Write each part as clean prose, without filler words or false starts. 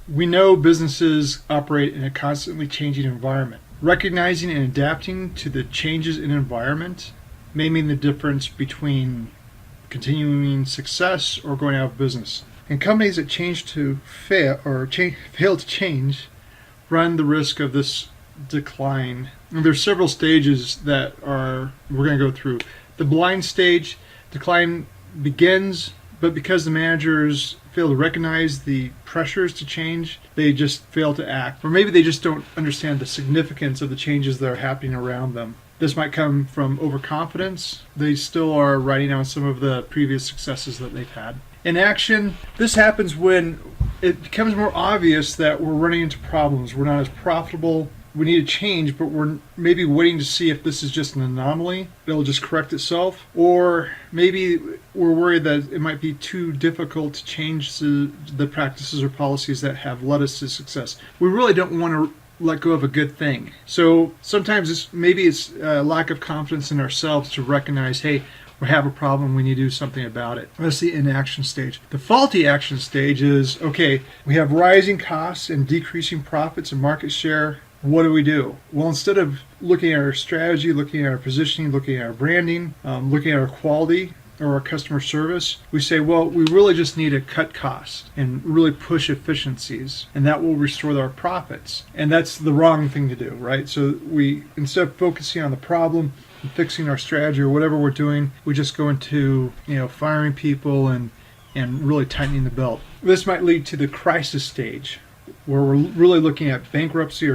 We know businesses operate in a constantly changing environment. Recognizing and adapting to the changes in environment may mean the difference between continuing success or going out of business. And companies that fail to change run the risk of this decline. And there's several stages that we're going to go through. The blind stage, decline begins, but because the managers fail to recognize the pressures to change, they just fail to act. Or maybe they just don't understand the significance of the changes that are happening around them. This might come from overconfidence. They still are riding on some of the previous successes that they've had. In action, this happens when it becomes more obvious that we're running into problems. We're not as profitable. We need to change, but we're maybe waiting to see if this is just an anomaly that'll just correct itself, or maybe we're worried that it might be too difficult to change the practices or policies that have led us to success. We really don't want to let go of a good thing. So sometimes it's a lack of confidence in ourselves to recognize, hey, we have a problem, we need to do something about it. That's the inaction stage. The faulty action stage is, okay, we have rising costs and decreasing profits and market share. What do we do? Well, instead of looking at our strategy, looking at our positioning, looking at our branding, looking at our quality or our customer service, we say, well, we really just need to cut costs and really push efficiencies, and that will restore our profits. And that's the wrong thing to do, right? So we, instead of focusing on the problem and fixing our strategy or whatever we're doing, we just go into, firing people and really tightening the belt. This might lead to the crisis stage, where we're really looking at bankruptcy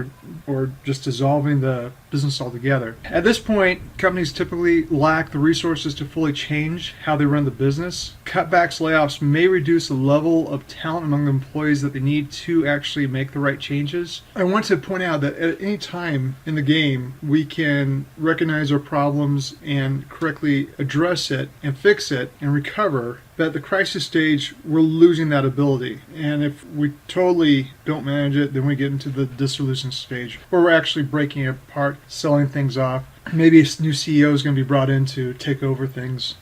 or just dissolving the business altogether. At this point, companies typically lack the resources to fully change how they run the business. Cutbacks, layoffs may reduce the level of talent among the employees that they need to actually make the right changes. I want to point out that at any time in the game, we can recognize our problems and correctly address it and fix it and recover. But at the crisis stage, we're losing that ability. And if we totally don't manage it, then we get into the dissolution stage, where we're actually breaking it apart, selling things off. Maybe a new CEO is going to be brought in to take over things.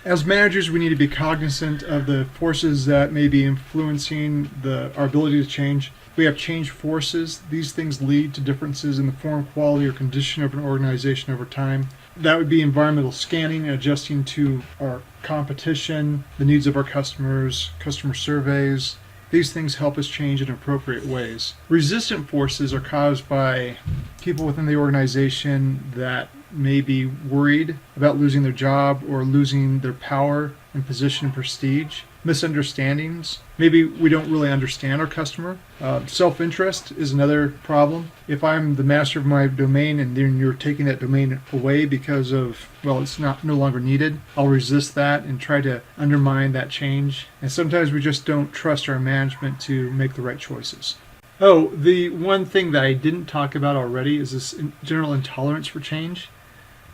As managers, we need to be cognizant of the forces that may be influencing our ability to change. We have change forces. These things lead to differences in the form, quality, or condition of an organization over time. That would be environmental scanning, adjusting to our competition, the needs of our customers, customer surveys. These things help us change in appropriate ways. Resistant forces are caused by people within the organization that may be worried about losing their job or losing their power and position and prestige. Misunderstandings. Maybe we don't really understand our customer. Self-interest is another problem. If I'm the master of my domain and then you're taking that domain away because of, it's no longer needed, I'll resist that and try to undermine that change. And sometimes we just don't trust our management to make the right choices. Oh, the one thing that I didn't talk about already is this general intolerance for change.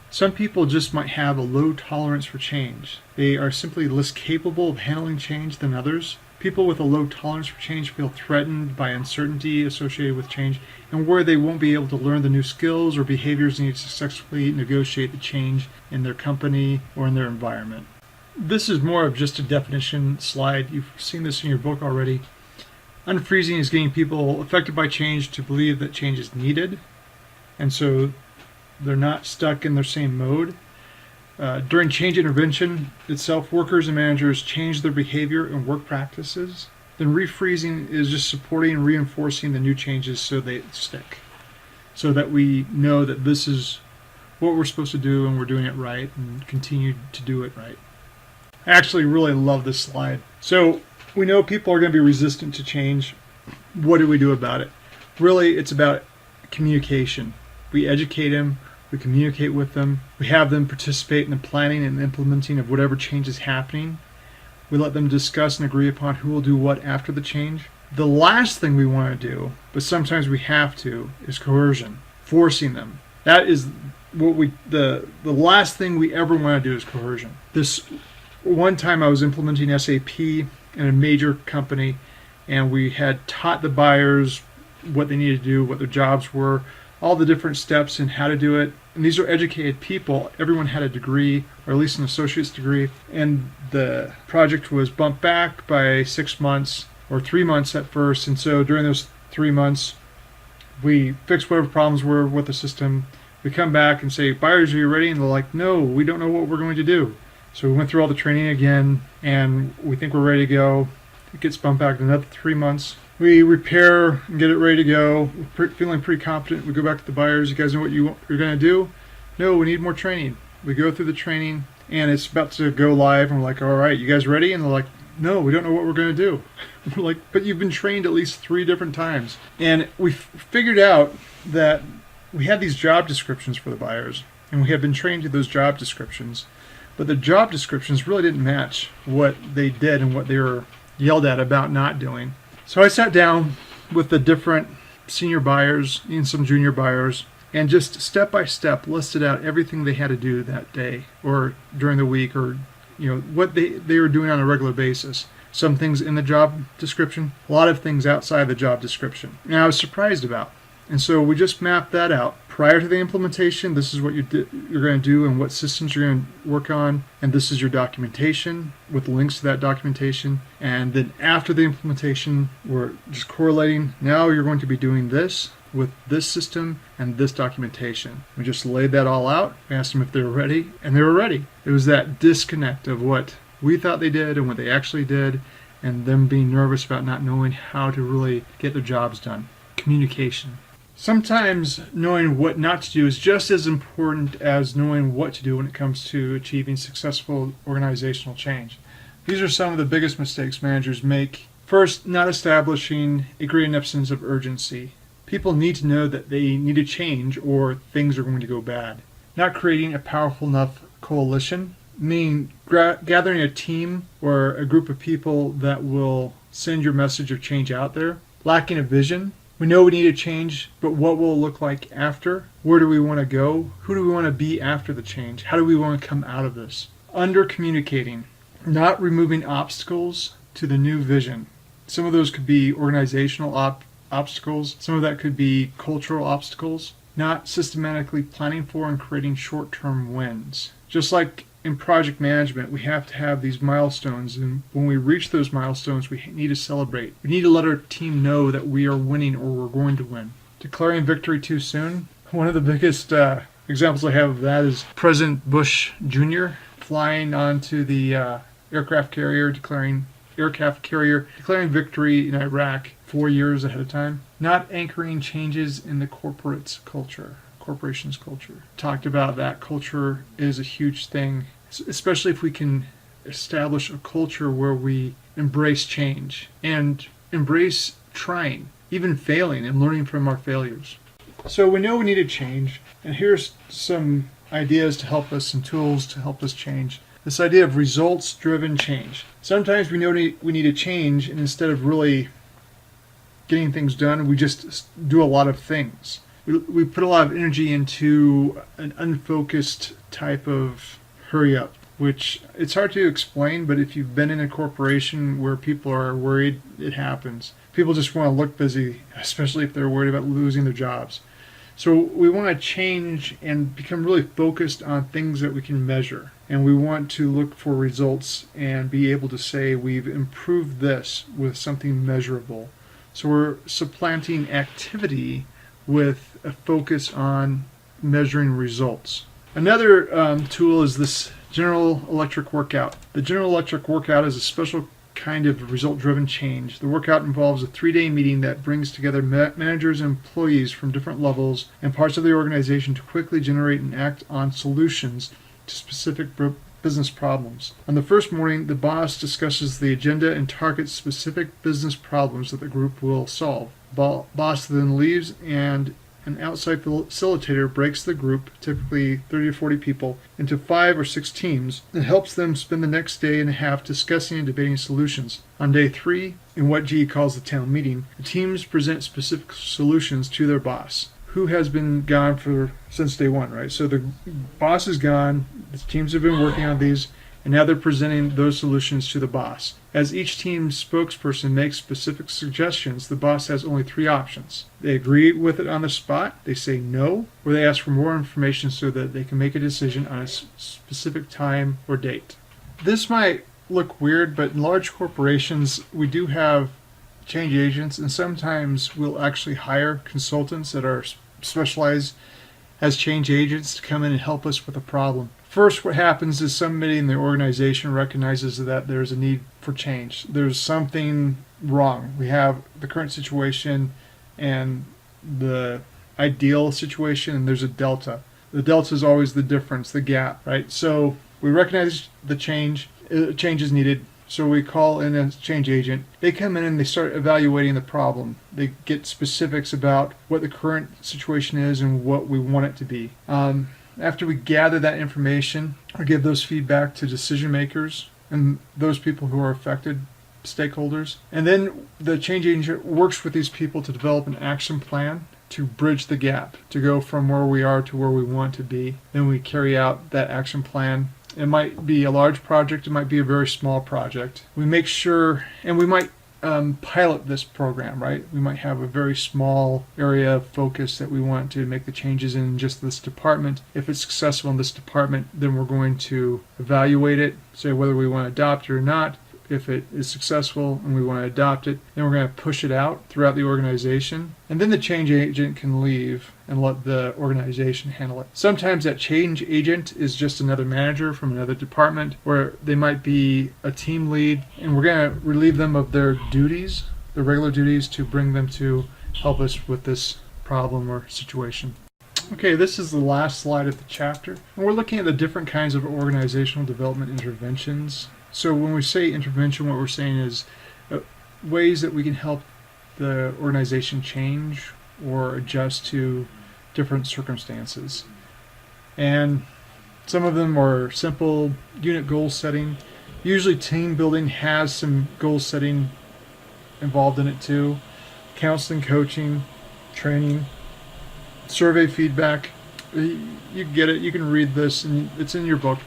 Some people just might have a low tolerance for change. They are simply less capable of handling change than others. People with a low tolerance for change feel threatened by uncertainty associated with change, and where they won't be able to learn the new skills or behaviors needed to successfully negotiate the change in their company or in their environment. This is more of just a definition slide. You've seen this in your book already. Unfreezing is getting people affected by change to believe that change is needed, and so they're not stuck in their same mode. During change intervention itself, workers and managers change their behavior and work practices. Then refreezing is just supporting and reinforcing the new changes so they stick, so that we know that this is what we're supposed to do and we're doing it right and continue to do it right. I actually really love this slide. So we know people are going to be resistant to change. What do we do about it? Really, it's about communication. We educate them, we communicate with them, we have them participate in the planning and implementing of whatever change is happening. We let them discuss and agree upon who will do what after the change. The last thing we want to do, but sometimes we have to, is coercion, forcing them. That is what the last thing we ever want to do is coercion. This one time I was implementing SAP in a major company, and we had taught the buyers what they needed to do, what their jobs were, all the different steps and how to do it. And these are educated people. Everyone had a degree, or at least an associate's degree. And the project was bumped back by 6 months. or 3 months at first. And so during those 3 months, we fix whatever problems were with the system. We come back and say, buyers, are you ready? And they're like, no, we don't know what we're going to do. So we went through all the training again, and we think we're ready to go. It gets bumped back to another 3 months. We repair and get it ready to go. We're feeling pretty confident. We go back to the buyers. You guys know what you're going to do? No, we need more training. We go through the training, and it's about to go live. And we're like, all right, you guys ready? And they're like, no, we don't know what we're going to do. We're like, but you've been trained at least 3 different times. And we figured out that we had these job descriptions for the buyers, and we had been trained to those job descriptions. But the job descriptions really didn't match what they did and what they were yelled at about not doing. So I sat down with the different senior buyers and some junior buyers and just step by step listed out everything they had to do that day or during the week, or what they were doing on a regular basis. Some things in the job description, a lot of things outside the job description. And I was surprised about. And so we just mapped that out. Prior to the implementation, this is what you're going to do and what systems you're going to work on. And this is your documentation with links to that documentation. And then after the implementation, we're just correlating. Now you're going to be doing this with this system and this documentation. We just laid that all out. We asked them if they were ready, and they were ready. It was that disconnect of what we thought they did and what they actually did, and them being nervous about not knowing how to really get their jobs done. Communication. Sometimes knowing what not to do is just as important as knowing what to do when it comes to achieving successful organizational change. These are some of the biggest mistakes managers make. First, not establishing a great enough sense of urgency. People need to know that they need to change or things are going to go bad. Not creating a powerful enough coalition, meaning gathering a team or a group of people that will send your message of change out there. Lacking a vision. We know we need to change, but what will it look like after? Where do we want to go? Who do we want to be after the change? How do we want to come out of this? Under communicating. Not removing obstacles to the new vision. Some of those could be organizational obstacles. Some of that could be cultural obstacles. Not systematically planning for and creating short-term wins. Just like in project management, we have to have these milestones, and when we reach those milestones, we need to celebrate. We need to let our team know that we are winning or we're going to win. Declaring victory too soon. One of the biggest examples I have of that is President Bush Jr. flying onto the aircraft carrier declaring victory in Iraq 4 years ahead of time. Not anchoring changes in the corporation's culture. Talked about that culture is a huge thing, especially if we can establish a culture where we embrace change and embrace trying, even failing and learning from our failures. So we know we need to change, and here's some ideas to help us, some tools to help us change. This idea of results-driven change. Sometimes we know we need to change, and instead of really getting things done, we just do a lot of things. We put a lot of energy into an unfocused type of hurry up, which it's hard to explain, but if you've been in a corporation where people are worried, it happens. People just want to look busy, especially if they're worried about losing their jobs. So we want to change and become really focused on things that we can measure. And we want to look for results and be able to say we've improved this with something measurable. So we're supplanting activity with a focus on measuring results. Another tool is this General Electric workout. The General Electric workout is a special kind of result-driven change. The workout involves a 3-day meeting that brings together managers and employees from different levels and parts of the organization to quickly generate and act on solutions to specific business problems. On the first morning, the boss discusses the agenda and targets specific business problems that the group will solve. Boss then leaves, and an outside facilitator breaks the group, typically 30 to 40 people, into 5 or 6 teams and helps them spend the next day and a half discussing and debating solutions. On day 3, in what GE calls the town meeting, the teams present specific solutions to their boss, who has been gone since day 1, right? So the boss is gone, the teams have been working on these, and now they're presenting those solutions to the boss. As each team's spokesperson makes specific suggestions, the boss has only 3 options. They agree with it on the spot, they say no, or they ask for more information so that they can make a decision on a specific time or date. This might look weird, but in large corporations, we do have change agents, and sometimes we'll actually hire consultants that are specialized as change agents to come in and help us with a problem. First, what happens is somebody in the organization recognizes that there's a need for change. There's something wrong. We have the current situation and the ideal situation, and there's a delta. The delta is always the difference, the gap, right? So we recognize the change is needed. So we call in a change agent. They come in and they start evaluating the problem. They get specifics about what the current situation is and what we want it to be. After we gather that information, we give those feedback to decision makers and those people who are affected, stakeholders. And then the change agent works with these people to develop an action plan to bridge the gap, to go from where we are to where we want to be. Then we carry out that action plan. It might be a large project, it might be a very small project. We make sure, and we might pilot this program, right? We might have a very small area of focus that we want to make the changes in just this department. If it's successful in this department, then we're going to evaluate it, say whether we want to adopt it or not. If it is successful and we want to adopt it, then we're going to push it out throughout the organization. And then the change agent can leave and let the organization handle it. Sometimes that change agent is just another manager from another department, where they might be a team lead, and we're going to relieve them of their duties, their regular duties, to bring them to help us with this problem or situation. Okay, this is the last slide of the chapter. And we're looking at the different kinds of organizational development interventions. So when we say intervention, what we're saying is ways that we can help the organization change or adjust to different circumstances. And some of them are simple unit goal setting. Usually team building has some goal setting involved in it too. Counseling, coaching, training, survey feedback. You get it. You can read this, and it's in your book.